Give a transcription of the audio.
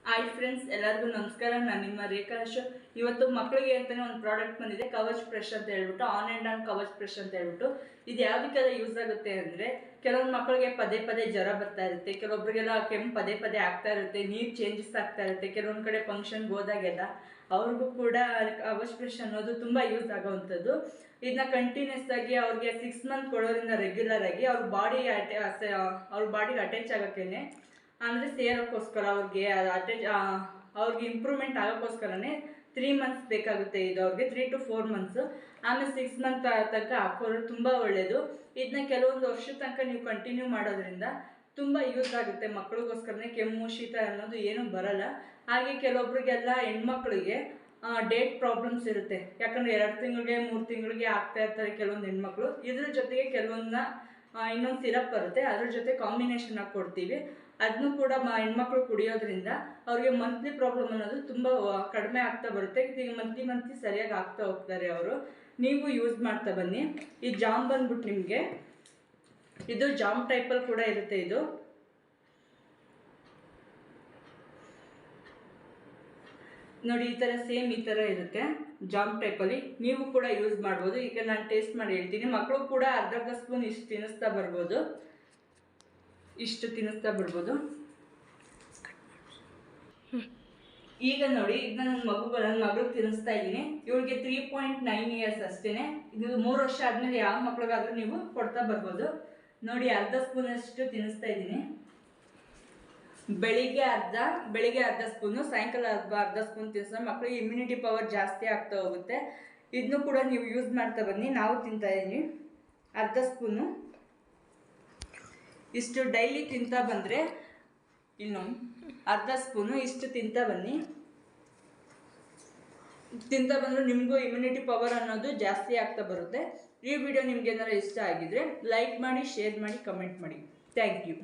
Hi friends, ಎಲ್ಲರಿಗೂ ನಮಸ್ಕಾರ. ನಾನು ನಿಮ್ಮ ರೇಖಾ ಅಶೋಕ್. ಇವತ್ತು ಮಕ್ಕಳಿಗೆ ಅಂತಾನೆ ಒಂದು ಪ್ರಾಡಕ್ಟ್ ಬಂದಿದೆ, ಕವಚ್ ಫ್ರೆಶ್ ಅಂತ ಹೇಳ್ಬಿಟ್ಟು, on and on Kavach fresh ಅಂತ ಹೇಳ್ಬಿಟ್ಟು. ಇದು ಯಾವುದಕ್ಕೆಲ್ಲ ಯೂಸ್ ಆಗುತ್ತೆ ಅಂದರೆ, ಕೆಲವೊಂದು ಮಕ್ಕಳಿಗೆ ಪದೇ ಪದೇ ಜ್ವರ ಬರ್ತಾ ಇರುತ್ತೆ, ಕೆಲವೊಬ್ಬರಿಗೆಲ್ಲ ಕೆಮ್ಮು ಪದೇ ಪದೇ ಆಗ್ತಾ ಇರುತ್ತೆ, ನೀರು ಚೇಂಜಸ್ ಆಗ್ತಾ ಇರುತ್ತೆ, ಕೆಲವೊಂದು ಕಡೆ ಫಂಕ್ಷನ್ಗೆ ಹೋದಾಗೆಲ್ಲ ಅವ್ರಿಗೂ ಕೂಡ ಕವಚ್ ಫ್ರೆಶ್ ಅನ್ನೋದು ತುಂಬ ಯೂಸ್ ಆಗೋವಂಥದ್ದು. ಇದನ್ನ ಕಂಟಿನ್ಯೂಸ್ ಆಗಿ ಅವ್ರಿಗೆ 6 ಮಂತ್ ಕೊಡೋದ್ರಿಂದ ರೆಗ್ಯುಲರ್ ಆಗಿ ಅವ್ರ ಬಾಡಿಗೆ ಅಟ್ಯಾಚ್ ಆಗೋಕ್ಕೇನೆ, ಅಂದರೆ ಸೇರೋಕ್ಕೋಸ್ಕರ ಅವ್ರಿಗೆ ಇಂಪ್ರೂವ್ಮೆಂಟ್ ಆಗೋಕ್ಕೋಸ್ಕರನೇ 3 ಮಂತ್ಸ್ ಬೇಕಾಗುತ್ತೆ. ಇದು ಅವ್ರಿಗೆ 3 to 4 ಮಂತ್ಸ್, ಆಮೇಲೆ 6 ಮಂತ್ ತನಕ ಹಾಕೋರು ತುಂಬ ಒಳ್ಳೆಯದು. ಇದನ್ನ ಕೆಲವೊಂದು ವರ್ಷದ ತನಕ ನೀವು ಕಂಟಿನ್ಯೂ ಮಾಡೋದ್ರಿಂದ ತುಂಬ ಯೂಸ್ ಆಗುತ್ತೆ. ಮಕ್ಕಳಿಗೋಸ್ಕರನೇ ಕೆಮ್ಮು ಶೀತ ಅನ್ನೋದು ಏನೂ ಬರಲ್ಲ. ಹಾಗೆ ಕೆಲವೊಬ್ರಿಗೆಲ್ಲ ಹೆಣ್ಮಕ್ಳಿಗೆ ಡೇಟ್ ಪ್ರಾಬ್ಲಮ್ಸ್ ಇರುತ್ತೆ, ಯಾಕಂದರೆ 2 ತಿಂಗಳಿಗೆ 3 ತಿಂಗಳಿಗೆ ಆಗ್ತಾ ಇರ್ತಾರೆ ಕೆಲವೊಂದು ಹೆಣ್ಮಕ್ಳು. ಇದ್ರ ಜೊತೆಗೆ ಕೆಲವೊಂದನ್ನ ಇನ್ನೊಂದು ಸಿರಪ್ ಬರುತ್ತೆ, ಅದ್ರ ಜೊತೆ ಕಾಂಬಿನೇಷನ್ ಆಗಿ ಕೊಡ್ತೀವಿ. ಅದನ್ನು ಕೂಡ ಹೆಣ್ಮಕ್ಳು ಕುಡಿಯೋದ್ರಿಂದ ಅವ್ರಿಗೆ ಮಂತ್ಲಿ ಪ್ರಾಬ್ಲಮ್ ಅನ್ನೋದು ತುಂಬ ಕಡಿಮೆ ಆಗ್ತಾ ಬರುತ್ತೆ. ಈಗ ಮಂತ್ಲಿ ಸರಿಯಾಗಿ ಆಗ್ತಾ ಹೋಗ್ತಾರೆ ಅವರು. ನೀವು ಯೂಸ್ ಮಾಡ್ತಾ ಬನ್ನಿ. ಈ ಜಾಮ್ ಬಂದ್ಬಿಟ್ಟು ನಿಮಗೆ ಇದು ಜಾಮ್ ಟೈಪಲ್ಲಿ ಕೂಡ ಇರುತ್ತೆ. ಇದು ನೋಡಿ, ಈ ಥರ ಸೇಮ್ ಈ ಥರ ಇರುತ್ತೆ ಜಾಮ್ ಟೈಪಲ್ಲಿ. ನೀವು ಕೂಡ ಯೂಸ್ ಮಾಡ್ಬೋದು. ಈಗ ನಾನು ಟೇಸ್ಟ್ ಮಾಡಿ ಹೇಳ್ತೀನಿ. ಮಕ್ಕಳು ಕೂಡ ಅರ್ಧ ಸ್ಪೂನ್ ಇಷ್ಟು ತಿನ್ನಿಸ್ತಾ ಬರ್ಬೋದು. ಈಗ ನೋಡಿ, ಇದನ್ನ ನನ್ನ ಮಗಳು ತಿನ್ನಿಸ್ತಾ ಇದ್ದೀನಿ. ಇವಳಿಗೆ 3.9 years ಅಷ್ಟೇ. ಇದು 3 ವರ್ಷ ಆದಮೇಲೆ ಯಾವ ಮಕ್ಳಿಗಾದ್ರೂ ನೀವು ಕೊಡ್ತಾ ಬರ್ಬೋದು. ನೋಡಿ, ಅರ್ಧ ಸ್ಪೂನ್ ಅಷ್ಟು ತಿನ್ನಿಸ್ತಾ ಇದ್ದೀನಿ. ಬೆಳಿಗ್ಗೆ ಅರ್ಧ ಸ್ಪೂನು, ಸಾಯಂಕಾಲ ಅರ್ಧ ಸ್ಪೂನ್ ತಿನ್ನಿಸಿದ್ರೆ ಮಕ್ಕಳಿಗೆ ಇಮ್ಯುನಿಟಿ ಪವರ್ ಜಾಸ್ತಿ ಆಗ್ತಾ ಹೋಗುತ್ತೆ. ಇದನ್ನು ಕೂಡ ನೀವು ಯೂಸ್ ಮಾಡ್ತಾ ಬನ್ನಿ. ನಾವು ತಿಂತಾ ಇದ್ದೀನಿ ಅರ್ಧ ಸ್ಪೂನು. ಇಷ್ಟು ಡೈಲಿ ತಿಂತಾ ಬಂದರೆ, ಇನ್ನು ಅರ್ಧ ಸ್ಪೂನು ಇಷ್ಟು ತಿಂತಾ ಬಂದರೆ ನಿಮಗೂ ಇಮ್ಯುನಿಟಿ ಪವರ್ ಅನ್ನೋದು ಜಾಸ್ತಿ ಆಗ್ತಾ ಬರುತ್ತೆ. ಈ ವಿಡಿಯೋ ನಿಮ್ಗೆ ಏನಾದ್ರು ಇಷ್ಟ ಆಗಿದ್ರೆ ಲೈಕ್ ಮಾಡಿ, ಶೇರ್ ಮಾಡಿ, ಕಮೆಂಟ್ ಮಾಡಿ. Thank you.